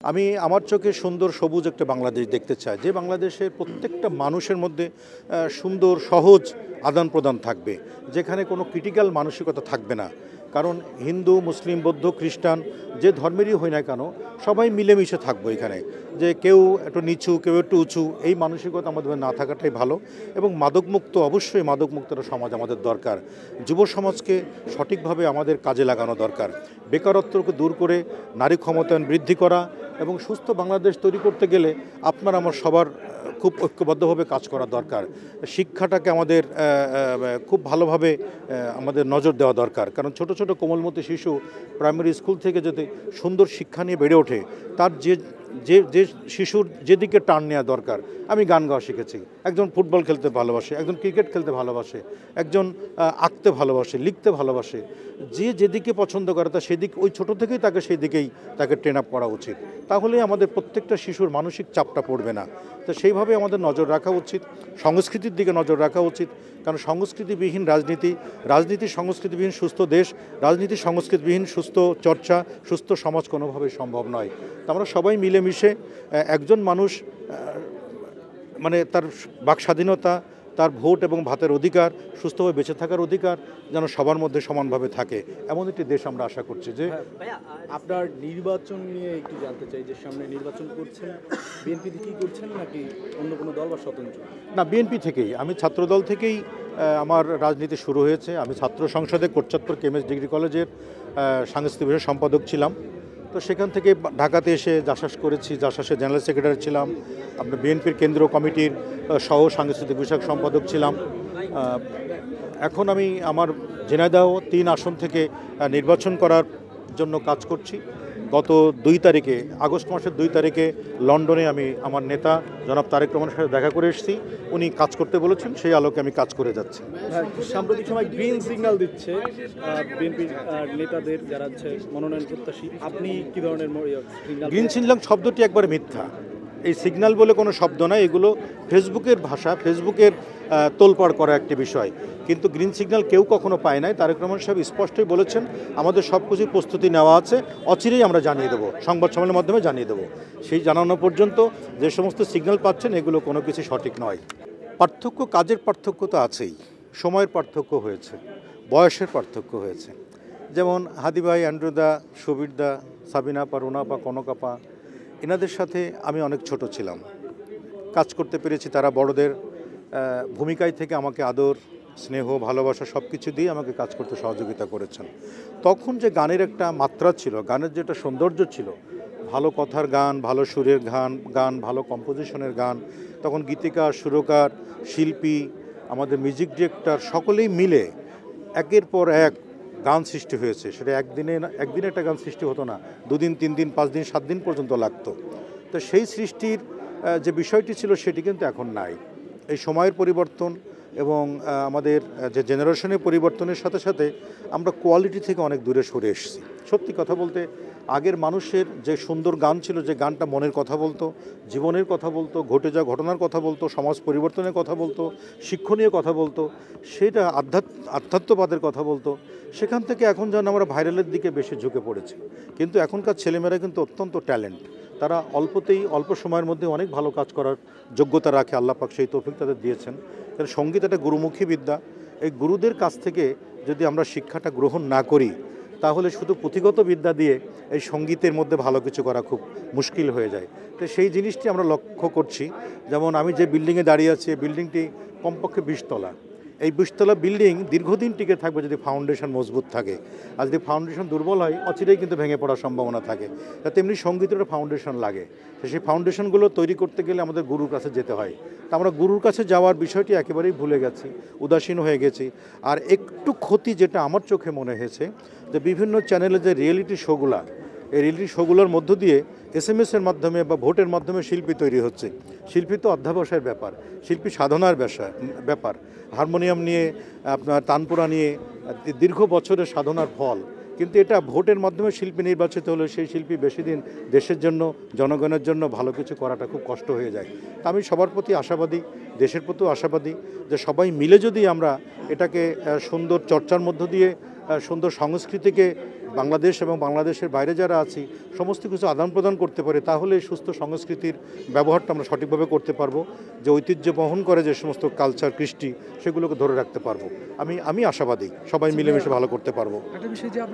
আমি আমার চোখে সুন্দর সবুজ একটা বাংলাদেশ দেখতে চাই, যে বাংলাদেশের প্রত্যেকটা মানুষের মধ্যে সুন্দর সহজ আদান প্রদান থাকবে, যেখানে কোনো ক্রিটিক্যাল মানসিকতা থাকবে না। কারণ হিন্দু, মুসলিম, বৌদ্ধ, খ্রিস্টান যে ধর্মেরই হই না কেন, সবাই মিলেমিশে থাকবো এখানে। যে কেউ একটু নিচু, কেউ একটু উঁচু, এই মানসিকতা আমাদের না থাকাটাই ভালো। এবং মাদকমুক্ত, অবশ্যই মাদকমুক্ত একটা সমাজ আমাদের দরকার। যুব সমাজকে সঠিকভাবে আমাদের কাজে লাগানো দরকার। বেকারত্বকে দূর করে নারী ক্ষমতায়ন বৃদ্ধি করা এবং সুস্থ বাংলাদেশ তৈরি করতে গেলে আপনার আমার সবার খুব ঐক্যবদ্ধভাবে কাজ করা দরকার। শিক্ষাটাকে আমাদের খুব ভালোভাবে আমাদের নজর দেওয়া দরকার। কারণ ছোট ছোট কোমলমতি শিশু প্রাইমারি স্কুল থেকে যদি সুন্দর শিক্ষা নিয়ে বেড়ে ওঠে, তার যে যে যে শিশুর যেদিকে টান নেওয়া দরকার। আমি গান গাওয়া শিখেছি, একজন ফুটবল খেলতে ভালোবাসে, একজন ক্রিকেট খেলতে ভালোবাসে, একজন আঁকতে ভালোবাসে, লিখতে ভালোবাসে। যে যেদিকে পছন্দ করে তা সেদিক, ওই ছোট থেকেই তাকে সেই দিকেই তাকে ট্রেন আপ করা উচিত। তাহলেই আমাদের প্রত্যেকটা শিশুর মানসিক চাপটা পড়বে না। তো সেইভাবে আমাদের নজর রাখা উচিত, সংস্কৃতির দিকে নজর রাখা উচিত। কারণ সংস্কৃতিবিহীন রাজনীতি, রাজনীতি সংস্কৃতিবিহীন সুস্থ দেশ, রাজনীতি সংস্কৃতিবিহীন সুস্থ চর্চা, সুস্থ সমাজ কোনোভাবেই সম্ভব নয়। তো আমরা সবাই মিলেমিশে একজন মানুষ মানে তার বাক স্বাধীনতা, তার ভোট এবং ভাতের অধিকার, সুস্থভাবে বেঁচে থাকার অধিকার যেন সবার মধ্যে সমানভাবে থাকে, এমন একটি দেশ আমরা আশা করছি। যে আপনার নির্বাচন নিয়ে একটু জানতে চাই, যে সামনে নির্বাচন করছেন, বিএনপি কি করছেন নাকি অন্য কোনো দল বা স্বতন্ত্র? না, বিএনপি থেকেই, আমি ছাত্রদল থেকেই আমার রাজনীতি শুরু হয়েছে। আমি ছাত্র সংসদে কোটচাঁদপুর কেএমএস ডিগ্রি কলেজের সাংস্কৃতিক বিষয় সম্পাদক ছিলাম। তো সেখান থেকে ঢাকাতে এসে জাসাস করেছি, জাসাসের জেনারেল সেক্রেটারি ছিলাম, আপনার বিএনপির কেন্দ্রীয় কমিটির সহ সাংস্কৃতিক বিষয়ক সম্পাদক ছিলাম। এখন আমি আমার ঝিনাইদহ 3 আসন থেকে নির্বাচন করার জন্য কাজ করছি। গত 2 তারিখে, আগস্ট মাসের 2 তারিখে লন্ডনে আমি আমার নেতা জনাব তারেক রহমানের সাথে দেখা করে এসেছি। উনি কাজ করতে বলেছেন, সেই আলোকে আমি কাজ করে যাচ্ছি। সাম্প্রতিক সময় গ্রিন সিগন্যাল দিচ্ছে বিএনপির নেতাদের যারা হচ্ছে মনোনয়ন প্রত্যাশী, আপনি কি ধরনের সিগন্যাল? গ্রিন সিগন্যাল শব্দটি একবার মিথ্যা। এই সিগন্যাল বলে কোনো শব্দ নয়, এগুলো ফেসবুকের ভাষা, ফেসবুকের তোলপাড় করা একটি বিষয়। কিন্তু গ্রিন সিগন্যাল কেউ কখনো পায় নাই। তারেক রহমান সাহেব স্পষ্টই বলেছেন, আমাদের সব কিছুর প্রস্তুতি নেওয়া আছে, অচিরেই আমরা জানিয়ে দেবো, সংবাদ সম্মেলনের মাধ্যমে জানিয়ে দেবো। সেই জানানো পর্যন্ত যে সমস্ত সিগন্যাল পাচ্ছেন, এগুলো কোনো কিছু সঠিক নয়। পার্থক্য, কাজের পার্থক্য তো আছেই, সময়ের পার্থক্য হয়েছে, বয়সের পার্থক্য হয়েছে। যেমন হাদি ভাই, অ্যান্ড্রুদা, সুবীরদা, সাবিনা আপা, রুনা আপা, কনক আপা, এনাদের সাথে আমি অনেক ছোট ছিলাম, কাজ করতে পেরেছি। তারা বড়দের ভূমিকায় থেকে আমাকে আদর, স্নেহ, ভালোবাসা সব কিছু দিয়ে আমাকে কাজ করতে সহযোগিতা করেছেন। তখন যে গানের একটা মাত্রা ছিল, গানের যে একটা সৌন্দর্য ছিল, ভালো কথার গান, ভালো সুরের গান, ভালো কম্পোজিশনের গান, তখন গীতিকার, সুরকার, শিল্পী, আমাদের মিউজিক ডিরেক্টর সকলেই মিলে একের পর এক গান সৃষ্টি হয়েছে। সেটা একদিনে একটা গান সৃষ্টি হতো না, 2 দিন, 3 দিন, 5 দিন, 7 দিন পর্যন্ত লাগতো। তো সেই সৃষ্টির যে বিষয়টি ছিল, সেটি কিন্তু এখন নাই। এই সময়ের পরিবর্তন এবং আমাদের যে জেনারেশনের পরিবর্তনের সাথে সাথে আমরা কোয়ালিটি থেকে অনেক দূরে সরে এসেছি। সত্যি কথা বলতে, আগের মানুষের যে সুন্দর গান ছিল, যে গানটা মনের কথা বলতো, জীবনের কথা বলতো, ঘটে যাওয়া ঘটনার কথা বলতো, সমাজ পরিবর্তনের কথা বলতো, শিক্ষণীয় কথা বলতো, সেটা আধ্যাত্মবাদের কথা বলতো, সেখান থেকে এখন যেন আমরা ভাইরালের দিকে বেশি ঝুঁকে পড়েছি। কিন্তু এখনকার ছেলেমেয়েরা কিন্তু অত্যন্ত ট্যালেন্ট, তারা অল্প সময়ের মধ্যে অনেক ভালো কাজ করার যোগ্যতা রাখে। আল্লাহ পাক সেই তৌফিক তাদের দিয়েছেন। কারণ সঙ্গীত একটা গুরুমুখী বিদ্যা। এই গুরুদের কাছ থেকে যদি আমরা শিক্ষাটা গ্রহণ না করি, তাহলে শুধু পুঁথিগত বিদ্যা দিয়ে এই সঙ্গীতের মধ্যে ভালো কিছু করা খুব মুশকিল হয়ে যায়। তো সেই জিনিসটি আমরা লক্ষ্য করছি। যেমন আমি যে বিল্ডিংয়ে দাঁড়িয়ে আছি, এই বিল্ডিংটি কমপক্ষে 20 তলা। এই 20 তলা বিল্ডিং দীর্ঘদিন টিকে থাকবে যদি ফাউন্ডেশন মজবুত থাকে। আর যদি ফাউন্ডেশন দুর্বল হয়, অচিরেই কিন্তু ভেঙে পড়ার সম্ভাবনা থাকে। তা তেমনি সঙ্গীতের একটা ফাউন্ডেশন লাগে। সেই ফাউন্ডেশনগুলো তৈরি করতে গেলে আমাদের গুরুর কাছে যেতে হয়। তা আমরা গুরুর কাছে যাওয়ার বিষয়টি একেবারেই ভুলে গেছি, উদাসীন হয়ে গেছি। আর একটু ক্ষতি যেটা আমার চোখে মনে হয়েছে, যে বিভিন্ন চ্যানেলে যে রিয়েলিটি শোগুলা, এই রিয়েলিটি শোগুলোর মধ্য দিয়ে SMS-এর মাধ্যমে বা ভোটের মাধ্যমে শিল্পী তৈরি হচ্ছে। শিল্পী তো অধ্যাবসায়ের ব্যাপার, শিল্পী সাধনার ব্যাপার। হারমোনিয়াম নিয়ে, আপনার তানপুরা নিয়ে দীর্ঘ বছরের সাধনার ফল। কিন্তু এটা ভোটের মাধ্যমে শিল্পী নির্বাচিত হলে সেই শিল্পী বেশি দিন দেশের জন্য, জনগণের জন্য ভালো কিছু করাটা খুব কষ্ট হয়ে যায়। তা আমি সবার প্রতি আশাবাদী, দেশের প্রতিও আশাবাদী, যে সবাই মিলে যদি আমরা এটাকে সুন্দর চর্চার মধ্য দিয়ে, সুন্দর সংস্কৃতিকে বাংলাদেশ এবং বাংলাদেশের বাইরে যারা আছি সমস্ত কিছু আদান প্রদান করতে পারি, তাহলে এই সুস্থ সংস্কৃতির ব্যবহারটা আমরা সঠিকভাবে করতে পারবো, যে ঐতিহ্য বহন করে যে সমস্ত কালচার কৃষ্টি সেগুলোকে ধরে রাখতে পারবো। আমি আশাবাদী সবাই মিলেমিশে ভালো করতে পারবো। একটা বিষয় যে